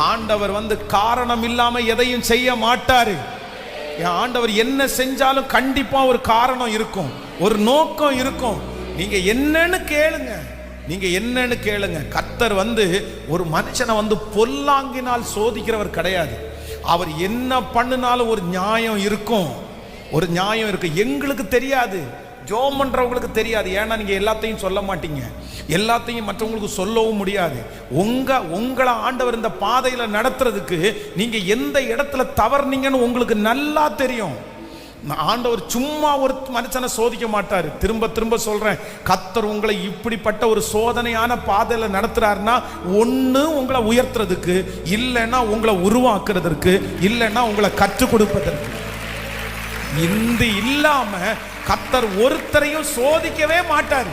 ஆண்டவர் காரணம் இல்லாம எதையும் செய்ய மாட்டாரு. ஆண்டவர் என்ன செஞ்சாலும் கண்டிப்பா ஒரு காரணம் இருக்கும், ஒரு நோக்கம் இருக்கும். நீங்க என்னன்னு கேளுங்க, நீங்க என்னன்னு கேளுங்க. கர்த்தர் ஒரு மனுஷனை பொல்லாங்கினால் சோதிக்கிறவர் கிடையாது. அவர் என்ன பண்ணினாலும் ஒரு நியாயம் இருக்கும், ஒரு நியாயம் இருக்கு. எங்களுக்கு தெரியாது, ஜோம் பண்றவங்களுக்கு தெரியாது. ஏன்னா நீங்க எல்லாத்தையும் சொல்ல மாட்டீங்க, எல்லாத்தையும் மற்றவங்களுக்கு சொல்லவும் முடியாது. உங்களை ஆண்டவர் இந்த பாதையில நடத்துறதுக்கு நீங்க எந்த இடத்துல தவறுனீங்கன்னு உங்களுக்கு நல்லா தெரியும். ஆண்டவர் சும்மா ஒரு மனுஷனை சோதிக்க மாட்டாரு. திரும்ப திரும்ப சொல்றேன், கர்த்தர் உங்களை இப்படிப்பட்ட ஒரு சோதனையான பாதையில நடத்துறாருன்னா ஒண்ணு உங்களை உயர்த்துறதுக்கு, இல்லைன்னா உங்களை உருவாக்குறதற்கு, இல்லைன்னா உங்களை கற்றுக் கொடுப்பதற்கு. இந்த இல்லாம கர்த்தர் ஒருத்தரையும் சோதிக்கவே மாட்டாரு.